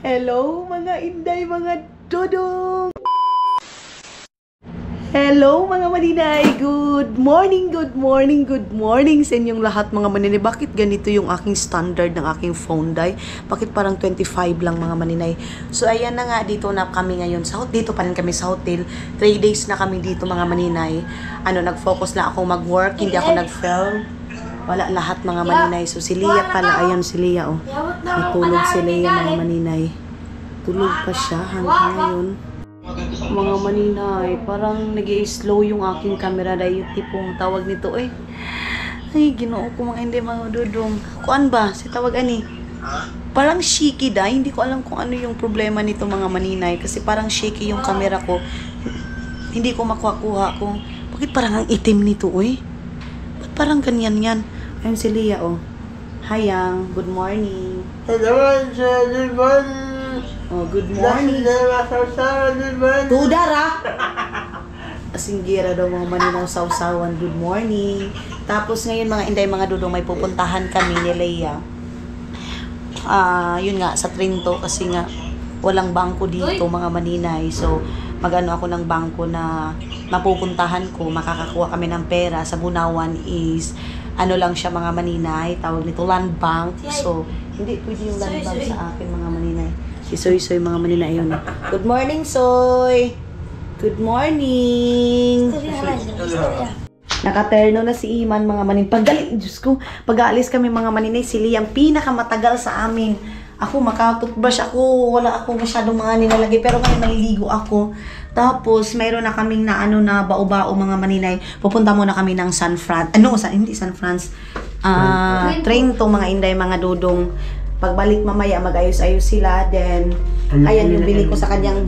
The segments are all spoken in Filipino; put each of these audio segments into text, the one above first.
Hello mga inday, mga dodong! Hello mga maninay! Good morning, good morning, good morning sa inyong lahat mga maninay. Bakit ganito yung aking standard ng aking phone day? Bakit parang 25 lang mga maninay? So ayan na nga, dito na kami ngayon sa hotel. Dito pa rin kami sa hotel. 3 days na kami dito mga maninay. Nag-focus na ako mag-work, hindi ako nag-film. Wala lahat mga maninay. So si Lia pala, ayan si Lia oh. Natulog si Lia mga maninay. Tulog pa siya hanggang ngayon. Mga maninay, parang nag-i-slow yung aking camera dahil yung tipong tawag nito eh. Ay, ginoo ko mga hindi mga dudong. Kuan ba? Si tawag ani? Parang shaky dahil. Hindi ko alam kung ano yung problema nito mga maninay. Kasi parang shaky yung camera ko. Hindi ko makuha kung bakit parang ang itim nito eh. Ba't parang ganyan yan? Ayun si Lia oh. Hi Yang, good morning. Hello, good morning. Oh, good morning. Tudara! Asinggira daw mga maninaw sausawan. Good morning. Tapos ngayon mga inday, mga dudong, may pupuntahan kami ni Leia. Yun nga, sa Trinto kasi nga walang bangko dito mga maninay. So, mag-ano ako ng bangko na mapupuntahan ko. Makakakuha kami ng pera. Sa Bunawan is, ano lang siya mga maninay. Tawag nito, land bank. So, hindi pwede yung land bank sa akin mga maninay. Si Soy mga maninay yun. Good morning, Soy! Good morning! Nakaterno na si Iman mga maninay. Diyos ko, pag-aalis kami mga maninay, si Lia ang pinakamatagal sa amin. Ako, makatutbrush ako, wala ako masyadong mga nilalagay, pero ngayon maliligo ako. Tapos, mayroon na kaming na bao-bao mga maninay. Pupunta muna kami ng San Fran. Hindi San Franz. Trento mga inday, mga dudong. Pagbalik mamaya, mag-ayos-ayos sila. Then, ayan yung bili ko sa kanyang,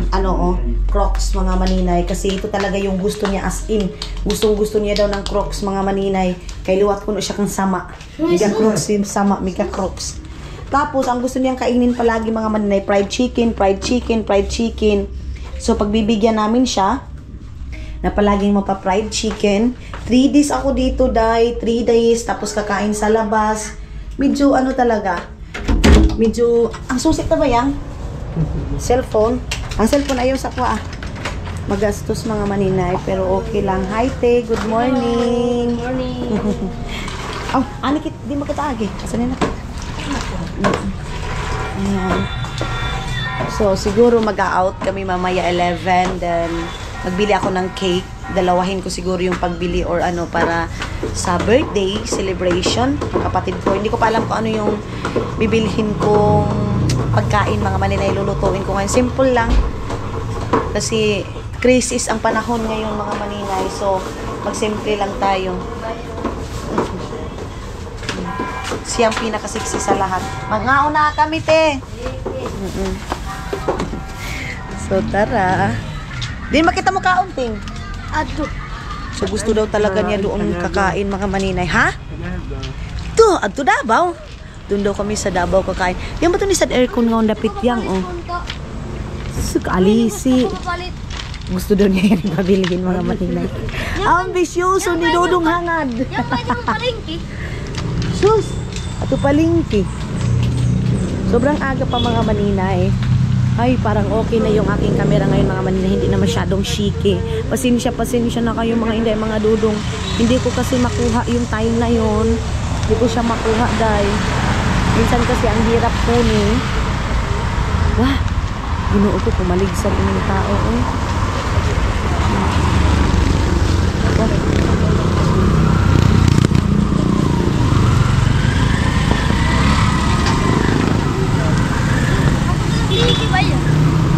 Crocs, mga maninay. Kasi ito talaga yung gusto niya as in. Gustong-gusto niya daw ng Crocs, mga maninay. Kay liwat ko no siya kang sama. Miga Crocs, yung sama, miga Crocs. Tapos, ang gusto niyang kainin palagi, mga maninay, fried chicken, fried chicken, fried chicken. So, pagbibigyan namin siya, na palaging mapa-fried chicken. 3 days ako dito, 3 days. Tapos, kakain sa labas. Medyo, talaga, medyo, ang susit na ba yan? Cellphone. Ang cellphone ayaw sa kwa. Magastos mga maninay, pero okay lang. Hi, Te. Good morning. Good morning. Anikit, di makitaagi. Asanin na. Ayan. So, siguro mag-out kami mamaya 11. Then, magbili ako ng cake. Dalawahin ko siguro yung pagbili or para sa birthday celebration ng kapatid ko. Hindi ko pa alam kung ano yung bibilhin kong pagkain mga maninay, lulutuin ko ngayon. Simple lang. Kasi crisis ang panahon ngayon mga maninay. So, magsimple lang tayo. Siya ang pinakasiksi sa lahat. Magnauna kami, te. So, tara. Di makita mo kaunting. Ato. So, gusto daw talaga niya doon kakain mga maninay. Ha? Ito, ato Davao. Doon daw kami sa Davao kakain. Yan ba ito ni sa aircon nga dapit yang, oh. Alisi. Gusto daw niya yan pabilihin mga maninay. Ambisyoso ni Dodong Hangad. Yan ba itong palengke? Sus! Ato palengke. Sobrang aga pa mga maninay. Ay, parang okay na yung aking camera ngayon mga maninay. Hindi na masyadong shaky. Pasensya na kayo mga inday, mga dudong. Hindi ko kasi makuha yung time na yon. Hindi ko siya makuha dahil minsan kasi ang hirap po ni. Wah! Ginoo ko, pumaligsan yung tao. Eh.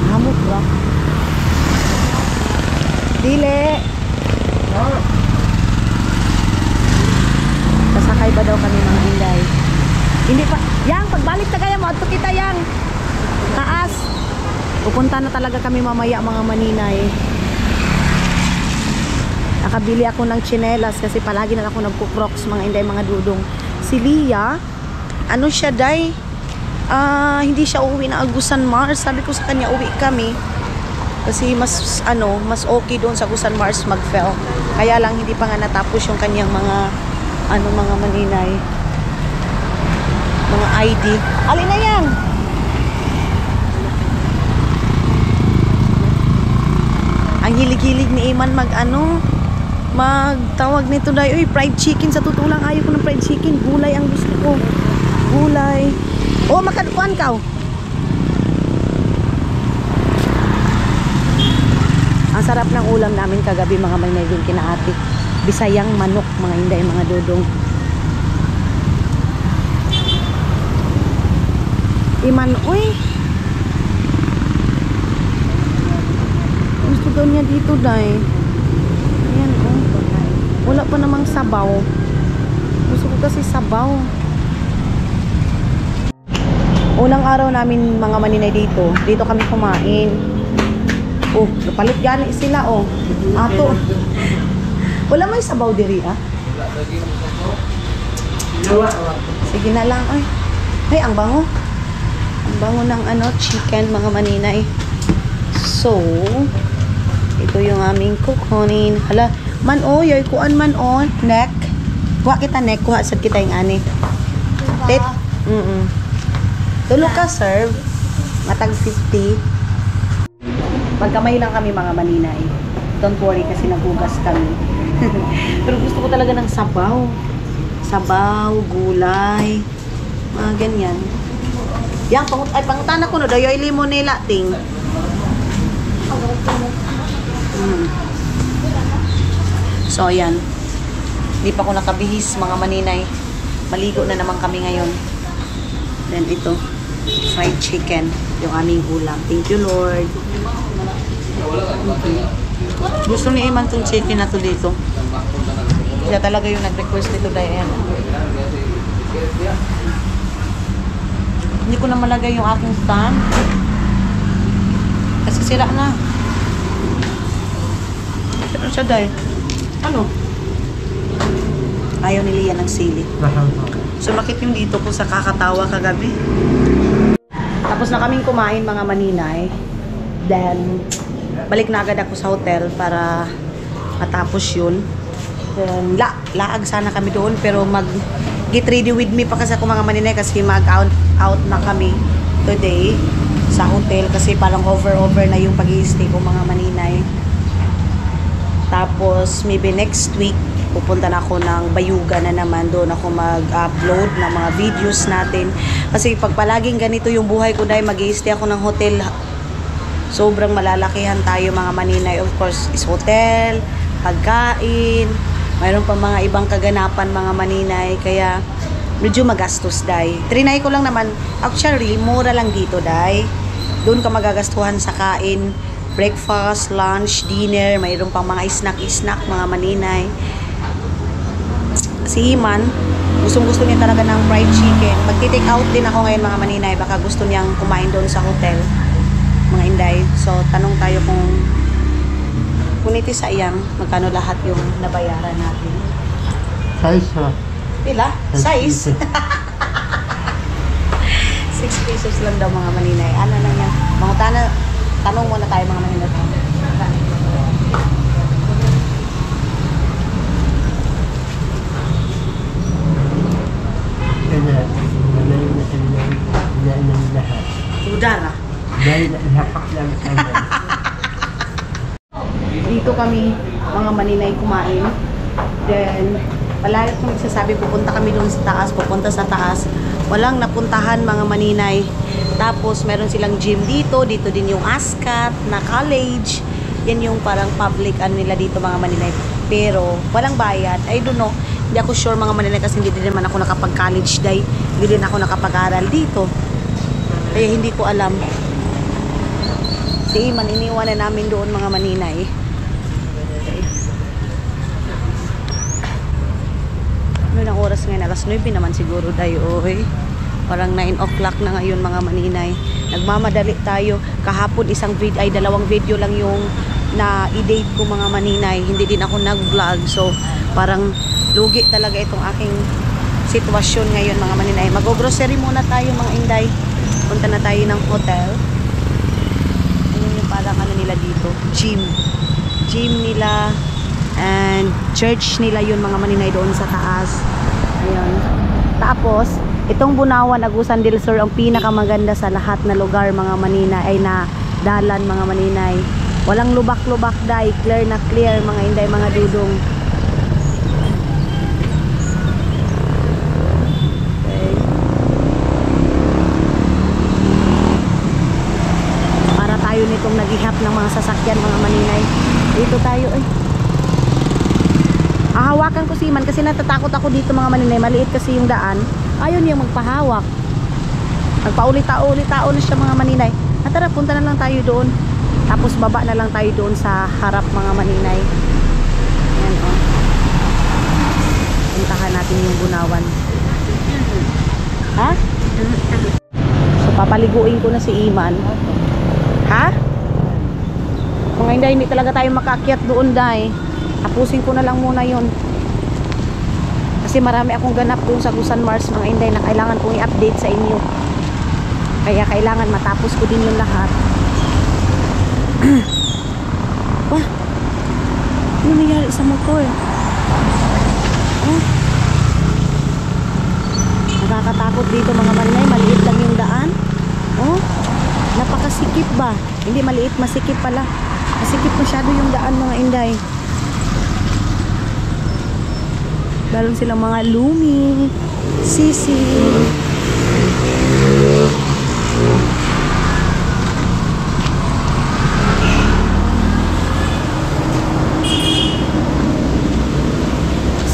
Hamot ba? Dili. Kasakay ba daw kami mga inday? Hindi pa. Yang, pagbalik na kaya mo. Ato kita yang. Taas. Pupunta na talaga kami mamaya mga maninay. Nakabili ako ng tsinelas kasi palagi na ako nagpo-crocs mga inday, mga dudong. Si Lia, siya day? Hindi siya uuwi na Agusan Mars. Sabi ko sa kanya, uwi kami. Kasi mas okay doon sa Agusan Mars mag-film. Kaya lang hindi pa nga natapos yung kanyang mga mga maninay. Mga ID. Alin na yan? man magtawag nito dahil, uy, fried chicken sa totoo lang, ayaw ko ng fried chicken, gulay ang gusto ko. Gulay. Oh, makaduan ka. Ang sarap ng ulam namin kagabi mga Maninay din kina ate. Bisayang manok mga Inday, mga dodong. Iman, uy. Gusto daw niya dito, day. Ayan, oh. Wala pa namang sabaw. Gusto ko kasi sabaw. Unang araw namin mga Maninay dito. Dito kami kumain. Oh, napalit gani sila, oh. Ato. Wala may sabaw diri, ah. Sige na lang, ay. Ay, ang bango. Ang bango ng chicken mga Maninay. So, ito yung aming kukunin. Hala, man oh, yoy kuan man on, neck. Kuha kita neck, kuha sad kita yung ani. Tit. Tulog ka, serve. Matag 50. Magkamay lang kami mga Maninay. Don't worry kasi naghugas kami. Pero gusto ko talaga ng sabaw. Sabaw, gulay, mga ganyan. Yan, pangutana ko no, dayoy limon nila, ting. So, yan. Hindi pa ako nakabihis, mga Maninay. Maligo na naman kami ngayon. Then, ito, fried chicken, yung aming ulam. Thank you, Lord. Gusto ni Iman tong chicken na to dito. Siya talaga yung nag-request dito, Diane. Hindi ko na malagay yung aking stand. Kasi sira na. Sira siya, Day. Ano? Ayaw ni Lia ng sili. Sumakit yung dito ko sa kakatawa kagabi. Tapos na kaming kumain mga Maninay. Then, balik na agad ako sa hotel para matapos yun. Then, laag sana kami doon pero get ready with me pa kasi ako mga Maninay kasi mag-out na kami today sa hotel kasi parang over na yung pag-i-stay ko mga Maninay. Tapos, maybe next week, pupunta na ako ng Bayuga na naman. Doon ako mag-upload ng mga videos natin. Kasi pag palaging ganito yung buhay ko dahil mag-i-stay ako ng hotel, sobrang malalakihan tayo mga Maninay. Of course, is hotel, pagkain, mayroon pa mga ibang kaganapan mga Maninay. Kaya, medyo magastos dahi. Trinay ko lang naman, actually, mura lang dito dahi. Doon ka magagastuhan sa kain, breakfast, lunch, dinner, mayroon pang mga snack mga Maninay. Si Iman, gusto niya talaga ng fried chicken. Magti-take out din ako ngayon mga Maninay, baka gusto niyang kumain doon sa hotel, mga Inday. So, tanong tayo kung iti sayang, magkano lahat yung nabayaran natin. Size ha? Pila? Size? 6 pesos lang daw mga Maninay. Ano na yan? Tanong muna tayo mga Maninay. Lahat. Udara. Dahil lapak lang kami. Dito kami mga Maninay kumain. Then, palagi kong nagsasabi, pupunta kami doon sa taas, pupunta sa taas. Walang napuntahan mga Maninay. Tapos, meron silang gym dito. Dito din yung ASCAT na college. Yan yung parang public nila dito mga Maninay. Pero, walang bayad. I don't know. Hindi ako sure mga Maninay kasi hindi din naman ako nakapag-college day. Hindi din ako nakapag-aral dito. Kaya hindi ko alam. Si Iman, iniwan na namin doon mga Maninay. Ano ng oras ngayon? Alas 9 naman siguro tayo. Oy. Parang 9 o'clock na ngayon mga Maninay. Nagmamadali tayo. Kahapon dalawang video lang yung na-i-date ko mga Maninay. Hindi din ako nag-vlog. So, parang lugi talaga itong aking sitwasyon ngayon mga Maninay. Mag-grocery muna tayo mga Inday. Punta na tayo ng hotel. Ayun yung parang nila dito. Gym nila. And church nila yun mga Maninay doon sa taas. Ayun. Tapos, itong Bunawan, Agusan del Sur, ang pinakamaganda sa lahat na lugar mga Maninay ay na dalan mga Maninay. Walang lubak-lubak dai, clear na clear mga inday mga dudong. Okay. Para tayo nitong naghihap ng mga sasakyan mga maninay. Dito tayo eh. Hahawakan ko si Iman kasi natatakot ako dito mga maninay. Maliit kasi yung daan. Ayaw niyang magpahawak. Nagpaulit-tao na siya mga maninay. Tara, punta na lang tayo doon. Tapos baba na lang tayo doon sa harap mga maninay. Ayan o. Puntahan natin yung Bunawan. Ha? So papaliguin ko na si Iman. Ha? Mga inday, hindi talaga tayo makaakyat doon dahil. Tapusin ko na lang muna yun. Kasi marami akong ganap doon sa Gusan Mars mga inday na kailangan kong i-update sa inyo. Kaya kailangan matapos ko din yung lahat. Wah, ano nangyari sa motor? Nakakatakot dito mga maninay. Maliit lang yung daan. Oh, napakasikip ba? Hindi maliit, masikip pala. Masikip masyado yung daan mga inday. Lalo silang mga lumi, sisi.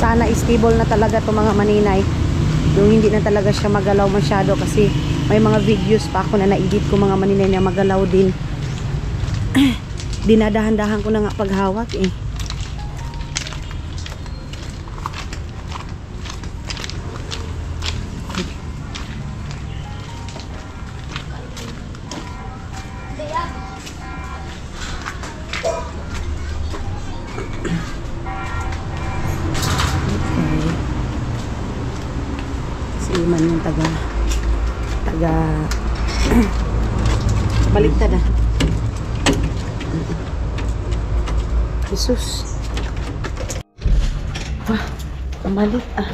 Sana stable na talaga to mga maninay. Yung hindi na talaga siya magalaw masyado kasi may mga videos pa ako na na-edit ko mga maninay na magalaw din. Dinadahan-dahan ko na nga paghawak eh. Iman yung taga baliktad ah. Jesus. Balik ah.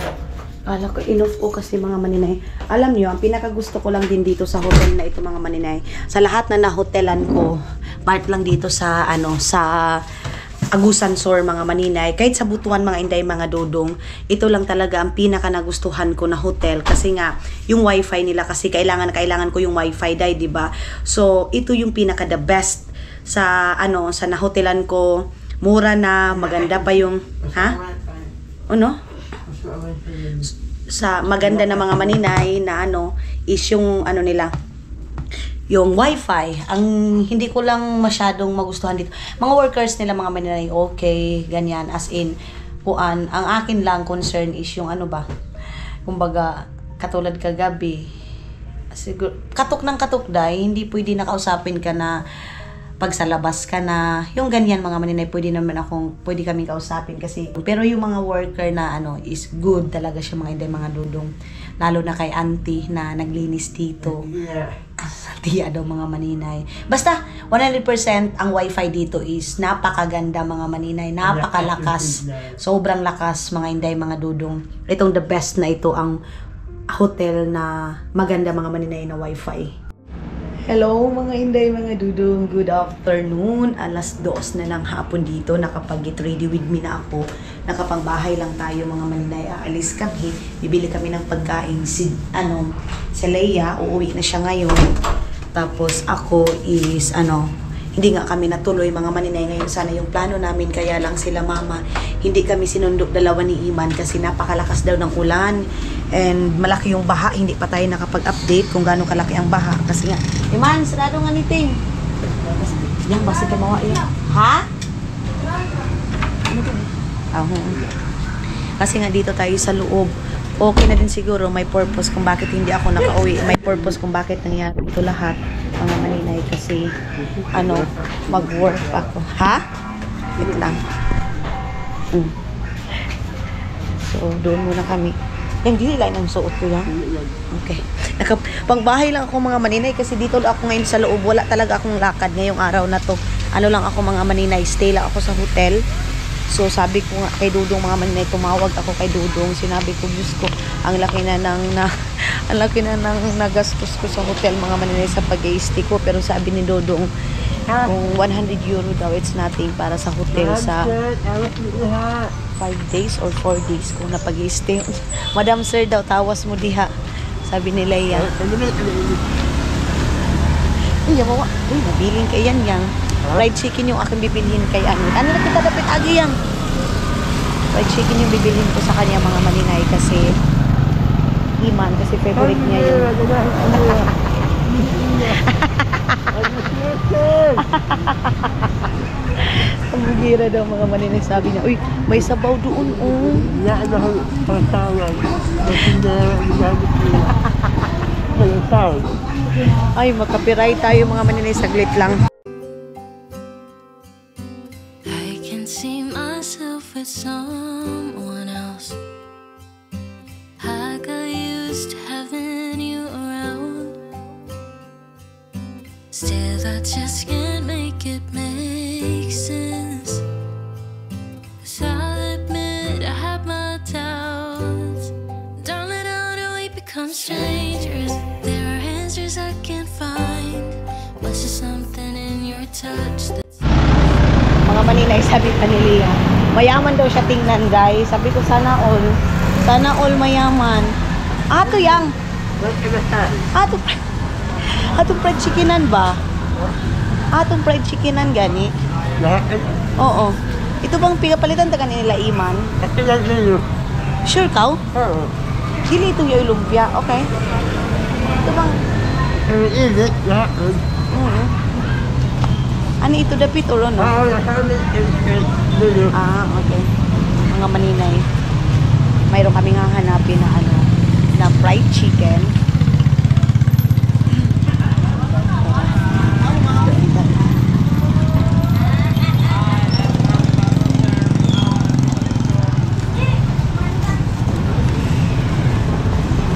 Kala ko enough ko kasi mga maninay. Alam niyo, ang pinakagusto ko lang din dito sa hotel na ito mga maninay. Sa lahat na nahotelan ko, part lang dito sa sa Agusan Sur mga maninay, kahit sa Butuan mga inday mga dodong, ito lang talaga ang pinaka nagustuhan ko na hotel kasi nga yung wifi nila kasi kailangan ko yung wifi dai, di ba? So ito yung pinaka the best sa sa nahotelan ko, mura na, maganda pa yung ano? Sa maganda na mga maninay na is yung nila yung wifi. Ang hindi ko lang masyadong magustuhan dito, mga workers nila mga maninay, okay, ganyan, as in ang akin lang concern is yung kumbaga katulad kagabi siguro katok ng katok dai, hindi pwede nakausapin ka na pag sa labas ka na, yung ganyan mga maninay, pwede kaming kausapin kasi, pero yung mga worker na is good talaga siya mga inday mga dudong, lalo na kay auntie na naglinis dito. Tiya daw mga maninay. Basta 100% ang wifi dito is napakaganda mga maninay, napakalakas, sobrang lakas mga inday mga dudong. Itong the best na ito ang hotel na maganda mga maninay na wifi. Hello mga inday mga dudong, good afternoon. Alas 2 na lang hapon dito, nakapag-get ready with me na ako. Nakapangbahay lang tayo mga maninay, aalis kami, bibili kami ng pagkain. Si Leia, uuwi na siya ngayon. Tapos ako is hindi nga kami natuloy mga maninay ngayon. Sana yung plano namin, kaya lang sila mama, hindi kami sinundok dalawa ni Iman kasi napakalakas daw ng ulan. And malaki yung baha, hindi pa tayo nakapag-update kung gaano kalaki ang baha. Kasi nga, Iman, sarado nga niting. Yan, basta tumawa yan. Ha? Kasi nga dito tayo sa loob. Okay na din siguro, may purpose kung bakit hindi ako nakauwi. May purpose kung bakit nangyari ito lahat. Mga maninay kasi, mag-work ako. Ha? Wait lang. So, doon muna kami. Hindi lang ang suot ko yan. Okay. Pagbahay lang ako mga maninay kasi dito ako ngayon sa loob. Wala talaga akong lakad ngayong araw na to. Lang ako mga maninay. Stay lang ako sa hotel. So sabi ko nga kay Dudong mga maninay, tumawag ako kay Dudong. Sinabi ko, Diyos ko, ang laki na nagastos ko sa hotel mga maninay sa pag-i-stay ko. Pero sabi ni Dudong, Kung 100 euro daw, it's nothing para sa hotel sa 5 days or 4 days kung napag-i-stay. Madam sir daw, tawas mo diha. Sabi nila yan. Uy, yawa. Uy, nabiling kay yan yang. Fried chicken yung aking bibilhin kay ano. Ano na kita dapat agi yang? Fried chicken yung bibilhin ko sa kanya mga maninay kasi Iman kasi favorite niya yun. Ang bugira daw mga maninay, sabi niya, uy, may sabaw doon, oh. Yan ako pagtawag. Kasi nagamit nila. Pagtawag. Ay, makapiray tayo mga maninay, saglit lang. I can see myself with someone else. I got used to having you around. Still, I just can't make it make sense. 'Cause I'll admit I have my doubts. Darling, how do we become strangers? There are answers I can't find. Was there something in your touch that Mga maninay, sabi pa ni Leah, mayaman daw siya tingnan, guys. Sabi ko, sana all mayaman. Ato yang. Atong fried chickenan ba? Atong fried chickenan gani? Lahat Oo. Ito bang pigapalitan ta kanila Iman? kasi lang nilo. Sure ka? Oo. Dili ito yung lumpia, okay? Ito bang Ang init lahat. ano ito dapit or ano? Oo, nakamit nilo. Okay. Mga maninay, mayroon kaming hahanapin na ano, na fried chicken.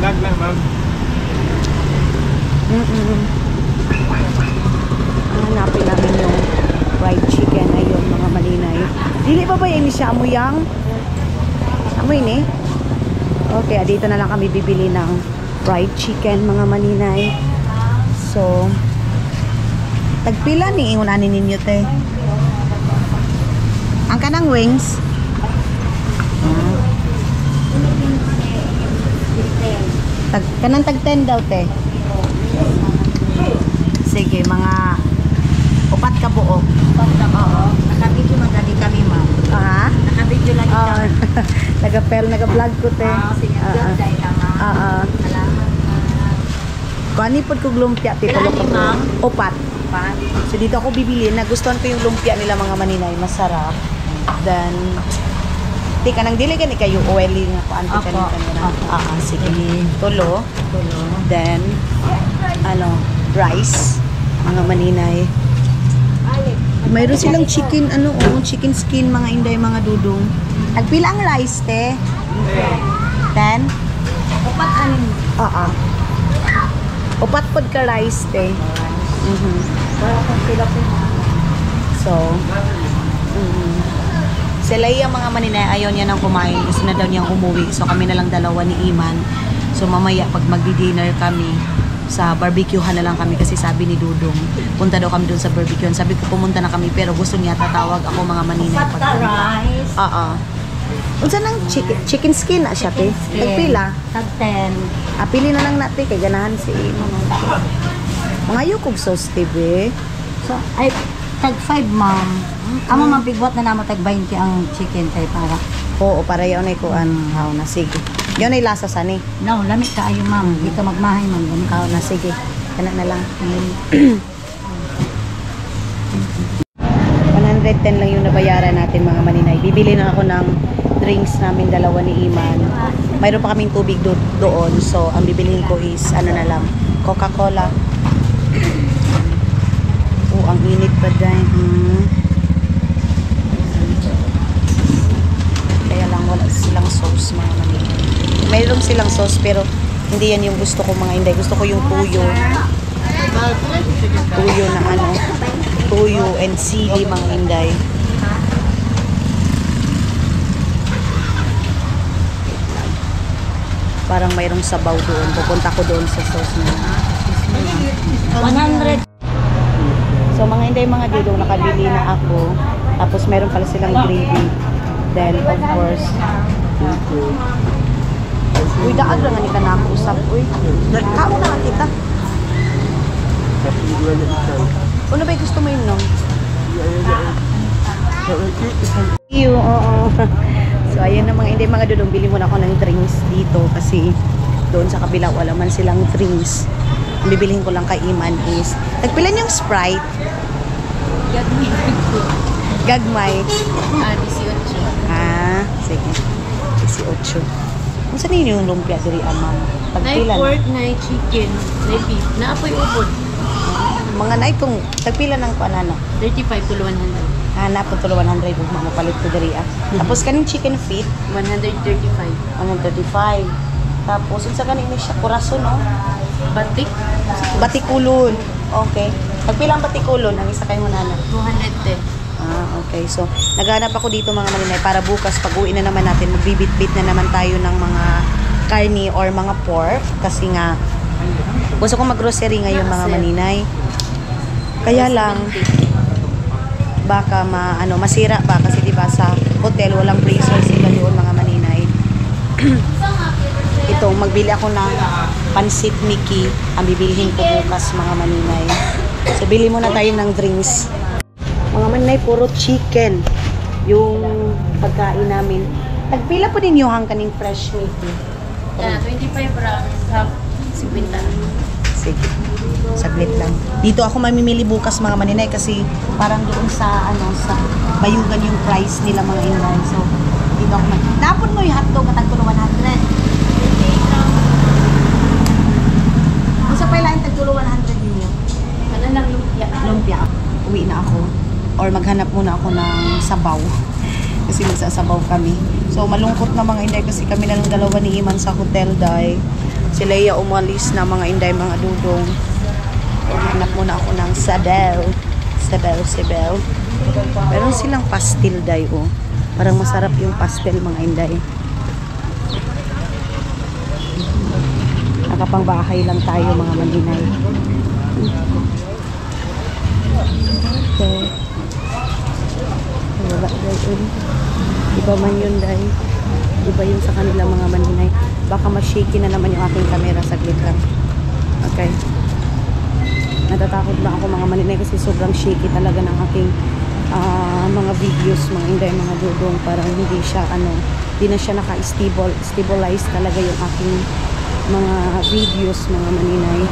Lag lang, ma'am. Hanapin namin yung fried chicken. Ayun, mga malinay. Dili pa ba yung siya amuyang? Amoy ni? Okay, dito na lang kami bibili ng fried chicken, mga maninay. So, tagpila ni ingunanin ninyo, te. Ang kanang wings. Kanang tag 10 daw, te. Sige, mga upat ka buo. Oo. Nakabidyo madali kami, ma'am. Ha? Nakabidyo lagi kami. Naga-vlog ko, te. Sige, vlog dahil ka, ma'am. Salamat. Kani po kong lumpia, te. Kailan ni, ma'am? Upat. Pa. So, dito ako bibili. Nagustuhan ko yung lumpia nila, mga maninay. Masarap. Then, di ka nang dili ka ni kayo oily nga po. Anti ka Opo. na. Opo. Sige. Tulo. Then, rice. Mga maninay. Mayroon silang chicken, chicken skin, mga inday, mga dudong. Nagpila ang rice, te? 10? Upat anin. Upat pod ka rice, te. Wala kang sila po. So, sila yung mga maninay, ayaw niya nang kumain. Gusto na daw niyang umuwi. So, kami na lang dalawa ni Iman. So, mamaya, pag magdi-dinner kami, sa barbecuehan na lang kami kasi sabi ni Dudong, punta daw kami doon sa barbecuehan. Sabi ko, pumunta na kami, pero gusto niya tatawag ako mga maninay. Upat ka rice. Unsa nang chicken skin na siya, te? Nagpila. Tag 10. Pili na lang natin, kay ganahan si Iman. Mga yukog sauce, TV. So, ay, tag 5, ma'am. Amo mabigwat na naman tag 20 ang chicken tayo para. Oo, para yun ay kuan. Haw na, sige. Yun ay lasa sani. No, lamig ka ayo, ma'am. Dito magmahay, ma'am. Lamig. Haw na, sige. Kana na lang. 110 lang yung nabayaran natin, mga maninay. Bibili na ako ng drinks namin dalawa ni Iman. Mayroon pa kaming tubig doon. So, ang bibilihin ko is, ano na lang, Coca-Cola. Oh, ang init pa dyan. Kaya lang wala silang sauce, mga maninay. Mayroon silang sauce, pero hindi yan yung gusto ko, mga inday. Gusto ko yung tuyo. Tuyo na tuyo and sili, mga inday. Parang mayroong sabaw doon. Pupunta ko doon sa sauce na. 100. So, So mga Inday, mga dudong, nakabili na ako. Tapos meron pala silang gravy. Then, of course, uy, daag lang nga ni ka na ako usap. Uy, kao na kita. Ano ba gusto mo yun, no? Iyo, oo. So, ayan na mga Inday, mga dudong, bili muna ako ng drinks dito kasi doon sa kabila wala man silang drinks. Bibilihin ko lang kay Iman is, nagpilan yung Sprite. Gagmay. 18. Ah, sige. 18. Kung saan yun yung lumpia diri, ma'am? Tagpilan. Na pork, na chicken, na beef. Naapoy ubod. Mga na itong, tagpilan ng kuanano. 35 to 100. Ah, napo to 100 mga palit ko diri. Tapos kaning chicken feet, 135. 135. Tapos, unsa kaning siya, kuraso, no? Batik, Batikulon. Okay. Pagpilang batikulon, ang isa kayo nana. 210. Ah, okay. So, naghanap ako dito mga maninay para bukas pag-uwi na naman natin, magbibit-bit na naman tayo ng mga karni or mga pork kasi nga gusto ko mag-grocery ngayon mga maninay. Kaya lang baka masira pa kasi 'di ba sa hotel walang freezer sila doon mga maninay. Ito, magbili ako ng pansit Mickey. Ang bibilihin ko bukas mga maninay. So, bili muna tayo ng drinks. Mga maninay, puro chicken yung pagkain namin. Nagpila po din yung kaning fresh Mickey. 25 grams, half 50. Sige, saglit lang. Dito ako mamimili bukas mga maninay kasi parang doon sa sa bayugan yung price nila mga inday. So, dito ako napon mo yung hotdog at tagtulo 100. Sa pala yung tagtulo 100 ninyo. Ano lang lumpia? Lumpia. Uwi na ako. Or maghanap muna ako ng sabaw. Kasi magsasabaw kami. So, malungkot na mga inday kasi kami na lang dalawa ni Iman sa hotel dahil si Leia umalis na mga inday, mga dudong. Hanap muna ako ng sabaw. Sabaw. Meron silang pastel day, oh. Parang masarap yung pastel mga inday. Nakapang bahay lang tayo mga maninay. Okay. Wala dahil. Iba man yun dahil. Iba yun sa kanila mga maninay. Baka ma-shaky na naman yung aking camera. Saglit lang. Okay. Natatakot na ako mga maninay kasi sobrang shaky talaga ng aking mga videos, mga inday, mga dudong. Parang hindi siya, hindi na siya naka-stabilize talaga yung aking mga videos, mga maninay.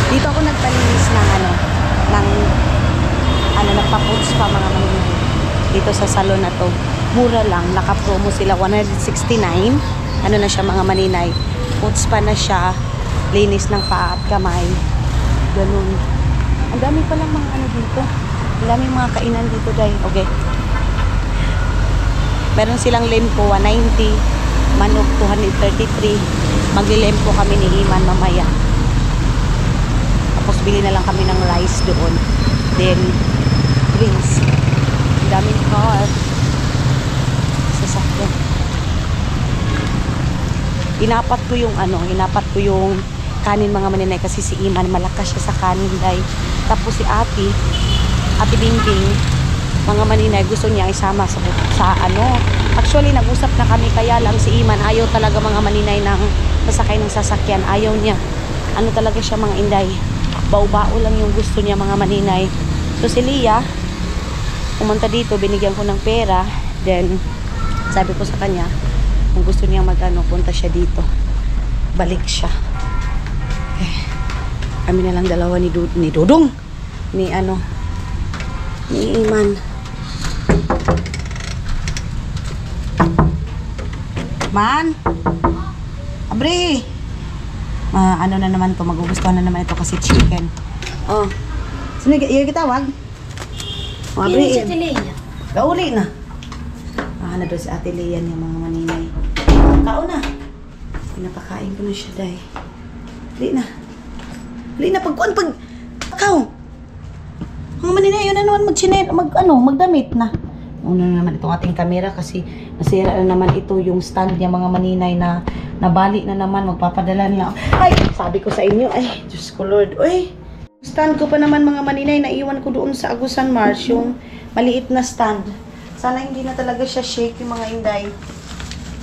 Dito ako nagpalinis ng nagpa-puts pa mga maninay. Dito sa salon na to. Mura lang, naka-promo sila 169. Ano na siya mga maninay. Puts pa na siya. Linis ng paa at kamay. Ganun. Ang dami pa lang mga dito. Ang daming mga kainan dito dahil. Okay. Meron silang lempo 190, manok 233. Magli-lempo kami ni Iman mamaya. Tapos bili na lang kami ng rice doon. Then drinks. Ang daming car. Sasakyan. Inapat ko yung kanin mga maninay kasi si Iman malakas siya sa kanin dahil. Tapos si Ate Bingbing, mga maninay, gusto niya isama sa actually nag-usap na kami kaya lang si Iman ayaw talaga mga maninay ng sasakay ng sasakyan, ayaw niya talaga siya mga inday, bao-bao lang yung gusto niya mga maninay. So si Leia pumunta dito, binigyan ko ng pera, then sabi ko sa kanya kung gusto niya punta siya dito, balik siya. Okay. Kami na lang dalawa ni Dudong ni Iman. Man, abre. Na naman to, magugustuhan na naman ito kasi chicken. Oh. Sino yung kitawag? Abre. Gauli na. Na doon si Ate Leia niya mga maninay. Kao na. Pinapakain ko na siya dahil. Huli na pagkuan kao. Mga maninay, yun na naman magdamit na. una na naman itong ating camera kasi nasira na naman ito yung stand niya mga maninay na nabali na naman. Magpapadala niya. Ay, sabi ko sa inyo, ay, Diyos ko Lord. Uy, stand ko pa naman mga maninay, naiwan ko doon sa Agusan Mars, yung maliit na stand. Sana hindi na talaga siya shake yung mga inday.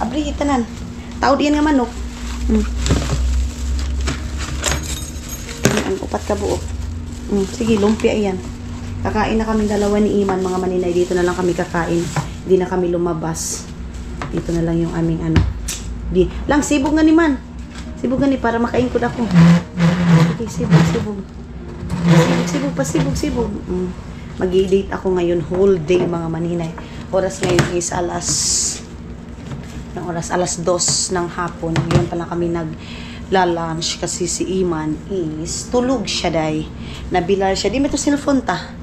Abri, itanan. Taod yan nga manok. Ang upat ka buo. Sige, lumpia yan. Kakain na kami dalawa ni Iman, mga maninay. Dito na lang kami kakain. Hindi na kami lumabas. Dito na lang yung aming ano. Di. Lang, sibog nga ni Man. Sibog nga ni para makaingkod ako. Okay, sibog. Sibog. Mag-i-date ako ngayon whole day, mga maninay. Oras ngayon is alas 2 ng hapon. Ngayon pa lang kami nag-lunch kasi si Iman is tulog siya day. Nabilar siya. Di may to cellphone ta.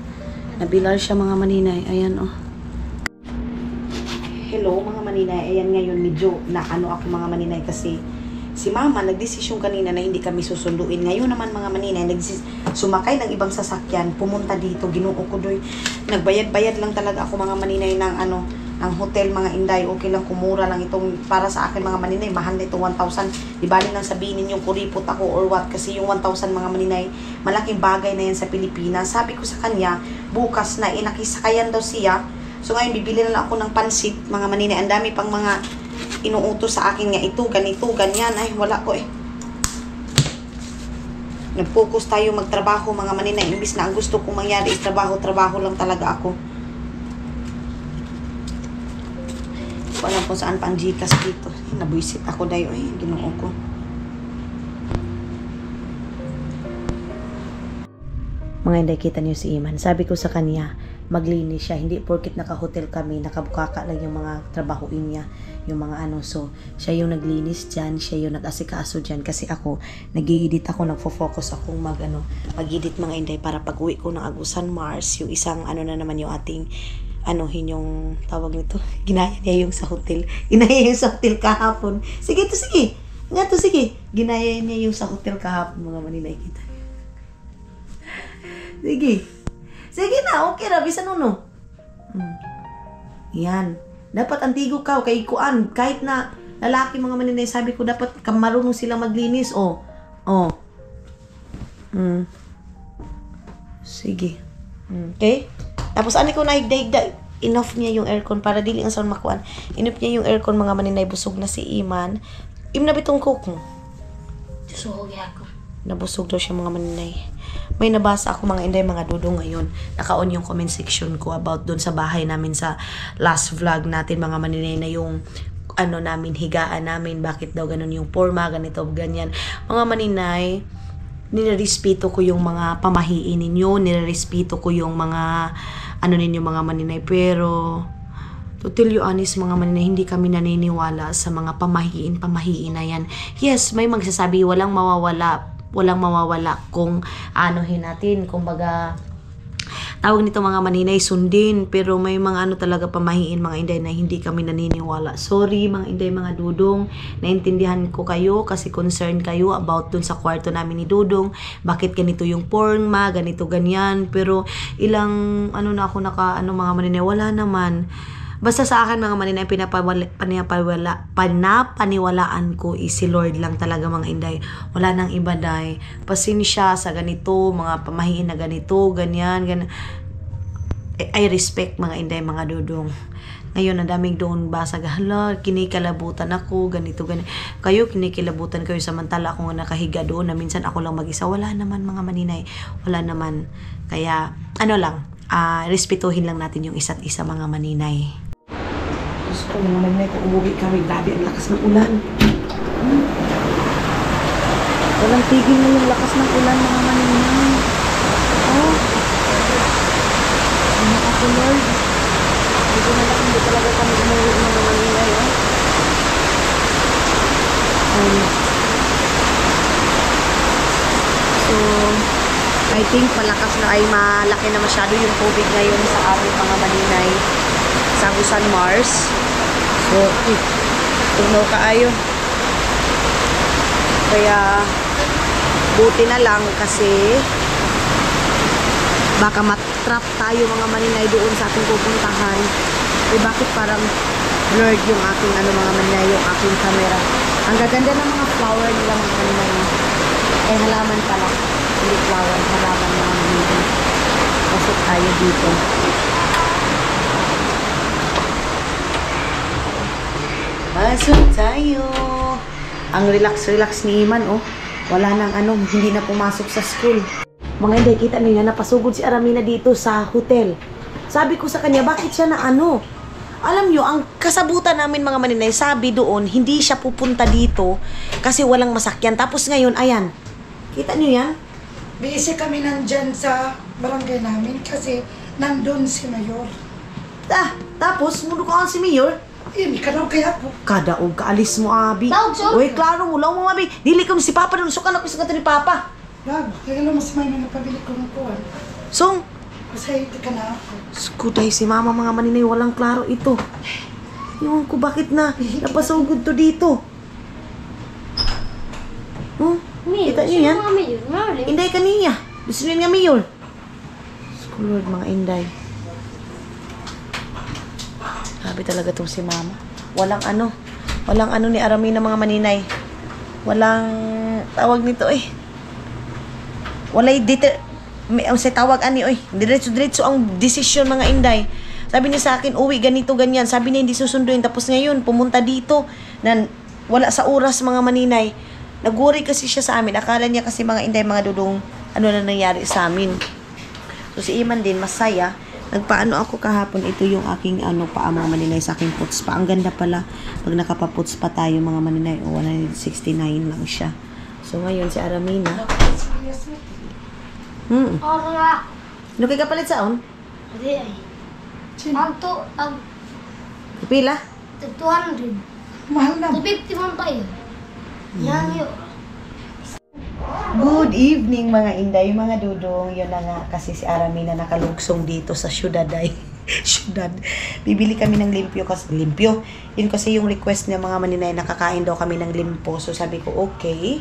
Nabilar siya mga maninay. Ayan oh. Hello mga maninay. Ayan ngayon medyo na ano ako mga maninay kasi si Mama nagdesisyon kanina na hindi kami susunduin. Ngayon naman mga maninay sumakay ng ibang sasakyan, pumunta dito, Ginoo ko doy. Nagbayad-bayad lang talaga ako mga maninay ng ano, ng hotel mga inday. Okay lang, kumura lang itong para sa akin mga maninay. Mahal na itong 1,000. Di bali nang sabihin ninyong kuripot ako or what kasi yung 1,000 mga maninay, malaking bagay na yan sa Pilipinas. Sabi ko sa kanya, bukas na nakisakayan daw siya. So ngayon bibili na lang ako ng pansit mga maninay. Ang dami pang mga inuutos sa akin nga ito, ganito, ganyan. Ay, wala ko eh. Nag-focus tayo magtrabaho mga maninay. Imbis na ang gusto kong mangyari is trabaho lang talaga ako. Hindi ko alam kung saan pa ang Gcash dito. Nabuisit ako dayo eh. Ginoo ko. Mga hindi kita niyo si Iman. Sabi ko sa kanya, maglinis siya. Hindi porkit naka-hotel kami, nakabukaka lang yung mga trabahoin niya, yung mga ano. So, siya yung naglinis dyan, siya yung nag-asikaso dyan. Kasi ako, nag-i-edit ako, nagfo-focus ako mag-edit mga inday para pag-uwi ko ng Agusan Mars, yung isang ano na naman yung ating yung tawag nito. Ginaya niya yung sa hotel. Ginaya yung sa hotel kahapon. Sige to, sige. Nga to, sige. Ginaya niya yung sa hotel kahapon, mga maninay kita. Sige. Sige na, okay ra, bisan uno. Yan. Dapat antigo ka, kay kuan, kahit na lalaki mga maninay, sabi ko dapat marunong sila maglinis. Sige. Okay? Tapos ani ko nahigda-higda, enough niya yung aircon para dili ang sound makuan. Enough niya yung aircon mga maninay, busog na si Iman. Im na bitong cook mo. Susuhog ako. Nabusog daw siya mga maninay. May nabasa ako mga inday mga dudong ngayon. Naka-on yung comment section ko about doon sa bahay namin sa last vlog natin mga maninay na yung ano namin, higaan namin. Bakit daw ganun yung forma, ganito, ganyan. Mga maninay, nirerespeto ko yung mga pamahiin ninyo. Nirerespeto ko yung mga ano ninyo mga maninay. Pero to tell you honest mga maninay, hindi kami naniniwala sa mga pamahiin na yan. Yes, may magsasabi walang mawawala kung anuhin natin, kumbaga tawag nito mga maninay sundin, pero may mga ano talaga pamahiin mga inday na hindi kami naniniwala. Sorry mga inday mga dudong, naintindihan ko kayo kasi concerned kayo about dun sa kwarto namin ni Dudong, bakit ganito yung porma, ganito ganyan, pero ilang ano na ako mga maninay, wala naman. Basta sa akin mga maninay, panapaniwalaan ko is si Lord lang talaga mga inday. Wala nang iba day. Pasensya sa ganito, mga pamahiin na ganito, ganyan. I respect mga inday, mga dudong. Ngayon, ang daming doon basag, hala, kinikalabutan ako, ganito, ganito. Kayo, kinikilabutan kayo samantala ako nga nakahiga doon na minsan ako lang mag-isa. Wala naman mga maninay. Wala naman. Kaya, ano lang, respetuhin lang natin yung isa't isa mga maninay. Diyos ko, mga maninay, kung umuwi kami, grabe ang lakas ng ulan. Walang tigil na yung lakas ng ulan, mga maninay. Ano ako, Lord? Hindi na lang, hindi talaga kami umuwi, mga maninay. So, I think malakas na ay malaki na masyado yung tubig ngayon sa aming mga maninay sa Agusan Mars. So, tunaw kaayo. Kaya, buti na lang kasi baka matrap tayo mga maninay doon sa ating pupuntahan. bakit parang blurred yung aking mga manay, yung aking camera. Ang gaganda ng mga flower nila mga manay. Eh, halaman pala. Hindi flower, halaman mga manay. Pasok tayo dito. Pasok tayo. Ang relax ni Iman, oh. Wala nang hindi na pumasok sa school. Mga hindi, kita niyo napasugod si Aramina dito sa hotel. Sabi ko sa kanya, bakit siya na Alam nyo, ang kasabutan namin mga maninay, sabi doon, hindi siya pupunta dito kasi walang masakyan. Tapos ngayon, ayan. Kita niyo yan? Busy kami nandyan sa barangay namin kasi nandun si Mayor. Tapos, mundo ka si Mayor. Hindi ka daw kaya po. Kadaog, kaalis mo, Abi. Uy, klaro mo, law mo, Abi. Dili ka mo si Papa, nanusukan ako sa kanta ni Papa. Lag, kaya lang mas may nagpabili ko ng kuwan. So, Kasi hindi ka na ako. skuday si Mama mga maninay, walang klaro ito. Ewan ko bakit na napasugod to dito. Kita niyo yan? Inday kaniya. Gusto niya nga Mayor. Lord, mga Inday. Sabi talaga tong si Mama. Walang ni Aramina mga maninay. Walang tawag nito Walay tawag diretso ang desisyon mga Inday. Sabi niya sa akin, uwi ganito ganyan. Sabi niya hindi susunduin. Tapos ngayon pumunta dito na wala sa oras mga maninay. Nagworry kasi siya sa amin. Akala niya kasi mga Inday, mga dudong na nangyari sa amin. So si Iman din masaya. Nagpaano ako kahapon, ito yung aking paa mga maninay sa aking puts pa. Ang ganda pala pag nakapaputs pa tayo mga maninay. 169 lang siya. So ngayon si Aramina. Ano kay kapalit saon? Pila? 200. Mahal na. 250 man tayo. Yan yun. Good evening mga Inday, mga dudong. Yun na nga kasi si Aramina nakalugsong dito sa syudad syudad. Bibili kami ng limpyo kasi limpyo. Yun kasi yung request niya mga maninay, nakakain daw kami ng limpo. So sabi ko okay.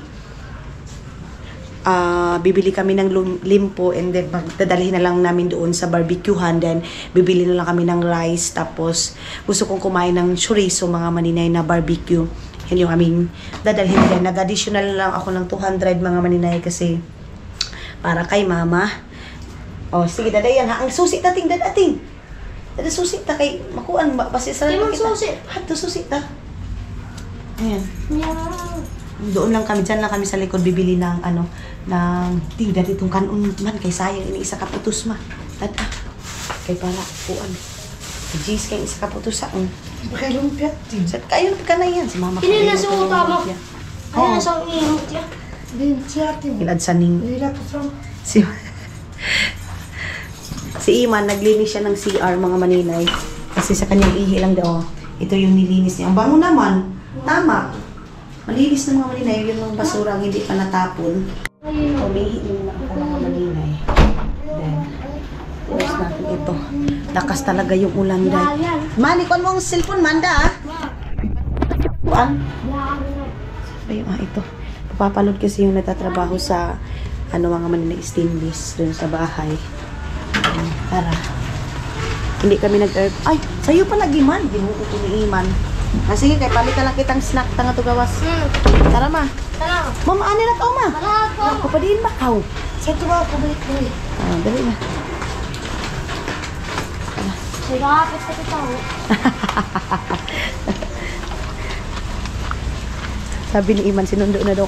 Bibili kami ng limpo and then magdadalhin na lang namin doon sa barbecuehan, then bibili na lang kami ng rice, tapos gusto kong kumain ng chorizo mga maninay na barbecue. Yan yung aming dadalhin din. Nag-additional lang ako ng 200 mga maninay kasi para kay Mama. Sige dadayan ha. Ang susi dating. Dada susi ta kay makuan basi sa kita. Susi. Hato susi ta. Ayan. Doon lang kami, dyan lang kami sa likod bibili ng tingnan itong kanon man kay sayang ini isa ka putos ma. Kay para kuan. Jis kay isa ka putos saon. Bakay lumpia. Kayo ka na yan si Mama. Kini na sa utama. Ano na sa ihot ya? Din siya ati mo. Ilad sa ning Lila ko from. Si Iman naglinis siya ng CR mga maninay kasi sa kanyang ihi lang daw. Ito yung nilinis niya. Ang bango naman. Tama. Malinis ng mga maninay, yung mga basura ang hindi pa natapon. Umihi na ako mga maninay. Then, close natin ito. Lakas talaga yung ulan dahil. Mani, kuan mo ang cellphone, Manda Kuan? Ayun ito. Papapalod kasi yung natatrabaho sa mga maninay stainless dun sa bahay. Tara. Hindi kami Ay, sa'yo pa lagi man. Ginuto ko ni Iman. Sige, kay palit na lang kitang snack tanga to gawas. Tara ma. Tara. Mama, ani na tao ma. Ako pa din makaw. Sa tuwa ko balik. Dali na. Sige, kapit sa kita. Sabi ni Iman, sinundo na daw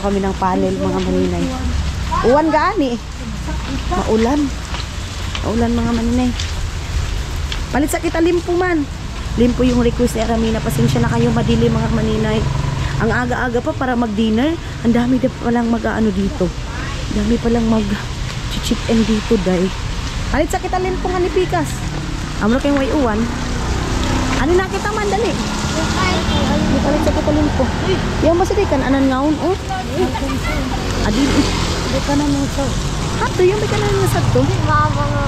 kami ng panel mga maninay. Uwan gaani. Maulan mga maninay. Palit sa kita limpo man. Limpo yung request ni Aramina. Pasensya na kayo madili mga maninay. Ang aga-aga pa para mag-dinner. Ang dami na palang dito. Ang dami palang mag-chip and dito day. Palit sa kita limpo nga ni Pikas. Amro kayong way uwan. Ano na kita man dali? Palit sa kita limpo. Yung masadikan anan ngaon Adil. Hindi ka na nung sa. Hato yung may kanan nga sa to. Mama nga.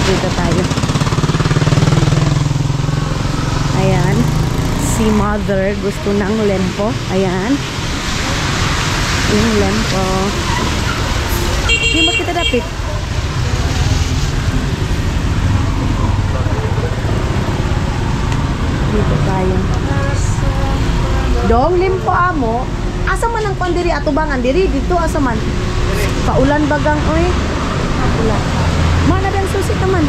Dito tayo. Ayan. Si Mother gusto ng lempo. Ayan. Yung lempo. Di ba kita dapit? Dito tayo. Dong, limpo amo. Asa man ang pandiri atubangan diri dito asa man. Paulan bagang oy. Ulan. Mana dan susi teman.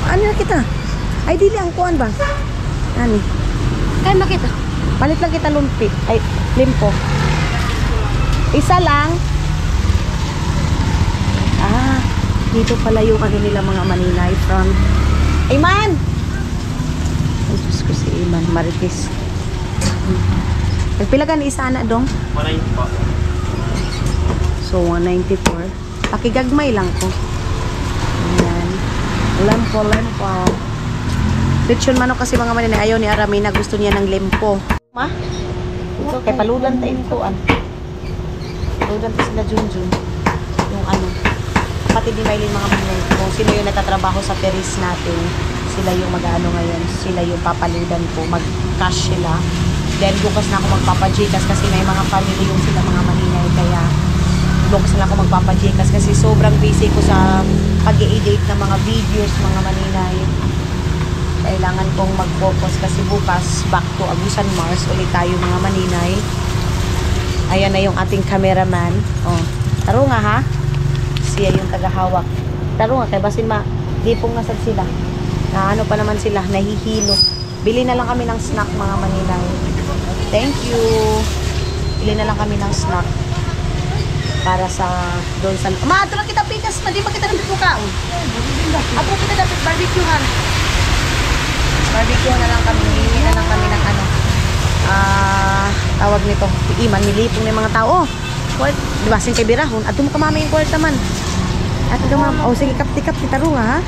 Ano na kita? Ay dili ang kuan ba? Ani. Kaya makita. Palit lang kita lumpi. Ay, limpo. Isa lang. Ah, dito pala yung ano nila mga maninay from Iman! Ay, Diyos ko si Iman. Marites. Nagpilagan isa na dong? 190 po. So, 194. Pakigagmay lang ko. Ayan. Lempo. Lechon manok kasi mga maninay. Ayaw ni Aramina. Gusto niya ng lempo. Ma? Ito, kay palulan tayo ito. Palulan tayo sila Junjun. Yung ano. Pati di mailin mga maninay. Kung sino yung natatrabaho sa Paris natin, sila yung mag-ano ngayon. Sila yung papaludan ko. Mag-cash sila. Then, bukas na ako magpapajikas kasi may mga family yung sila mga maninay. Kaya, bukas na ako magpapajikas kasi sobrang busy ko sa pag-i-edit ng mga videos, mga maninay. Kailangan kong mag-focus kasi bukas back to Agusan Mars ulit tayo mga maninay. Ayan na yung ating cameraman. Oh, taro nga ha. Siya yung tagahawak. Taro nga kay basin dipong nasad sila. Na ano pa naman sila, nahihilo. Bili na lang kami ng snack mga maninay. Thank you. Bili na lang kami ng snack para sa doon sa ato lang kita pikas, di ba kita dapat mukaon? Ato kita dapat barbecuehan. Barbecue na lang kami, hindi na lang kami ng ano. Tawag nito, iman milipong ng mga tao. Kwart, di ba sin kay birahon? Ato mo kamama yung kwarta man. Ato ka ma'am. Oh, sige kapti taro nga ha.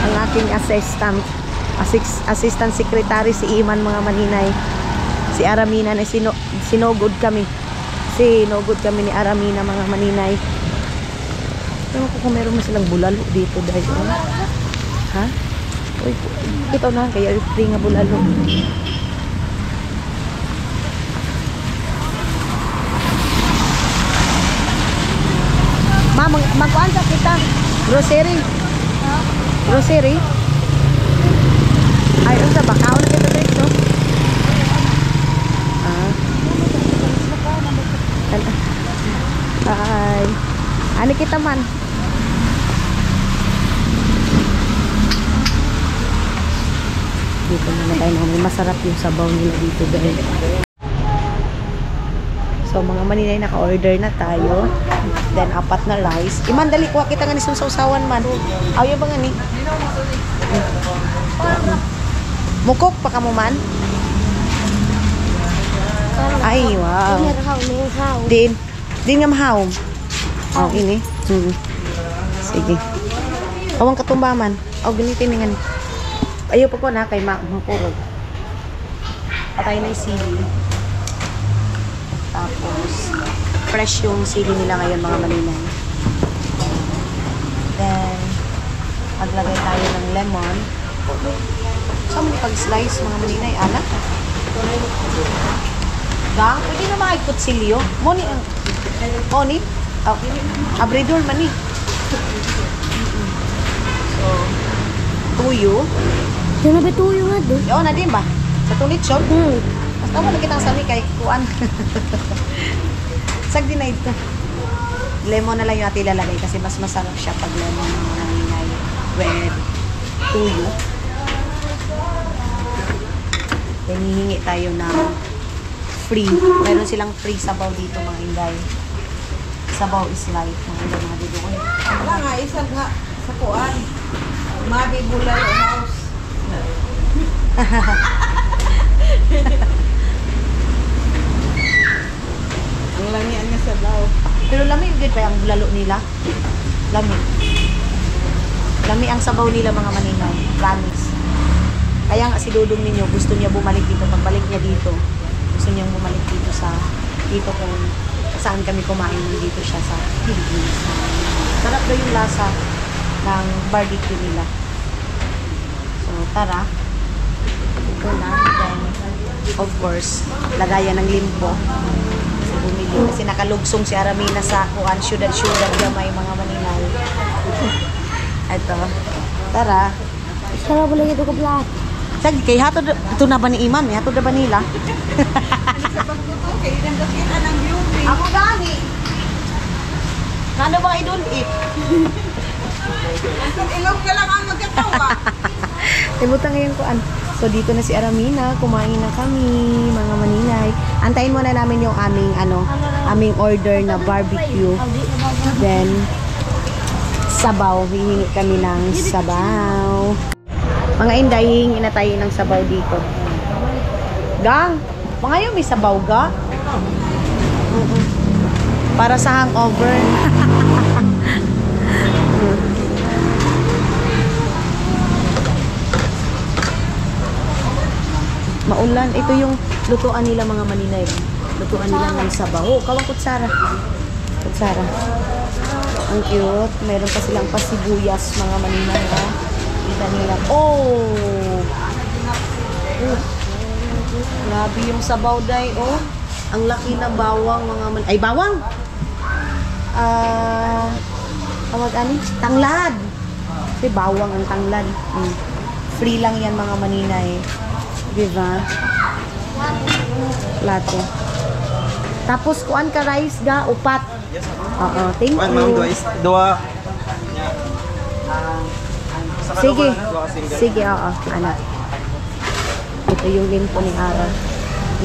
Ang aking assistant secretary si Iman mga maninay. Si Aramina na sinogod kami. Sinogod kami ni Aramina mga maninay. Ewan ko kung meron mo silang bulalo dito dahil. Ha? Uy, ito na. Kaya free nga bulalo. Ma, magkuhan sa kita. Grocery. Grocery. Ay, ano sa bakaw na kita dito? Ay. Ano kita man? Dito muna tayo namin. Masarap yung sabaw nila dito dahil. So mga maninay, naka-order na tayo. Then 4 na rice. Iman, dali kuha kita nga ni sausawan man. Ayaw ba nga ni? Mukok pa ka mo man? Ay, wow. Din nga mahaw. Oh, ini. Sige. Awang katumbaman. Oh, gunitin nga ni. Ayaw pa ko na kay mapurog. Patay na yung sili. Tapos, fresh yung sili nila ngayon mga maninay. Then, maglagay tayo ng lemon. Saan mo pag-slice mga maninay? Anak? Gang? Pwede na makikot silyo. Moni ang... Moni? Abridor man eh. So, tuyo. Yung nabituyo nga doon. Oo, na din ba? Sa tulit shop? Basta mo na kitang sami kay kuan. Sag din na ito. Lemon na lang yung ating ilalagay kasi mas masarap siya pag lemon ng mga hinay with tuyo. Then hihingi tayo ng free. Meron silang free sabaw dito mga inday. Sabaw is life mga inday mga dito. Wala nga, isa nga sa kuan. Mabi bulalo house. Ang langian nga sa daw. Pero lami good pa ang bulalo nila. Lami. Lami ang sabaw nila mga maninay. Promise. Kaya nga si Dudong ninyo gusto niya bumalik dito. Pagbalik niya dito, gusto niyang bumalik dito sa dito kung saan kami kumain dito siya sa Philippines. Sarap daw yung lasa ng barbecue nila. So tara. Ito na. Then, of course, lagayan ng limpo. bumili kasi nakalugsong si Aramina sa kuan syudad gamay mga maninay. Ito. Tara. Sarap mo lang ito ka black. Sige, kay hatod ito na ba ni Iman? Hatod na ba nila? Sa pagtuto, kaya nagdakita ng beauty. Ako gani. Kano bang idulit? Ilog ka lang ang magkatawa. Tibutan ngayon ko So dito na si Aramina, kumain na kami, mga maninay. Antayin muna namin yung aming order na barbecue. Then sabaw, hihingi kami ng sabaw. Mga inday, hihingi na tayo ng sabaw dito. Gang, mga yun may sabaw ga? Para sa hangover. Maulan. Ito yung lutuan nila mga maninay. Lutuan nila ng sabaw. Oh, kawang kutsara. Kutsara. Ang cute. Meron pa silang pasibuyas mga maninay. Ha? Kita nila. Oh! Grabe yung sabaw day. Oh! Ang laki na bawang mga maninay. Ay, bawang! Tawag ani? Tanglad! Kasi bawang ang tanglad. Free lang yan mga maninay. Diba? Plato. Tapos kuan ka rice ga upat. Oo, thank you. Dua. Sige. Sige, oo, anak. Ito yung limpo ni Ara.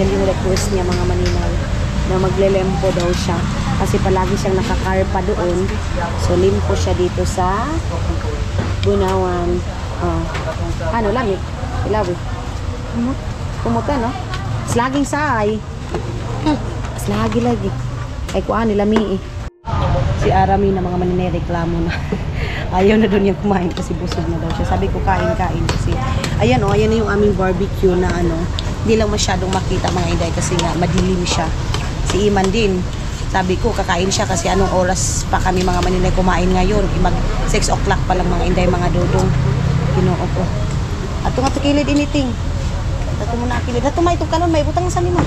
Yan yung request niya mga maninay. Na maglelempo daw siya. Kasi palagi siyang nakakarpa doon. So, limpo siya dito sa Bunawan. Ano lang eh? Ilawi. Kumuta, no? Slaging saay. Slagi lagi. Ay, kuhaan nila mi eh. Si Arami na mga maninay reklamo na. Ayaw na doon yung kumain kasi busog na daw siya. Sabi ko, kain-kain kasi. Ayan o, ayan na yung aming barbecue na hindi lang masyadong makita mga inday kasi nga madilim siya. Si Iman din. Sabi ko, kakain siya kasi anong oras pa kami mga maninay kumain ngayon. Mag 6 o'clock pa lang mga inday, mga dudong. Ginoo ko. Ato nga kilid initing. Dato mo na kilid. Dato may ito kanon, may butang sa lima.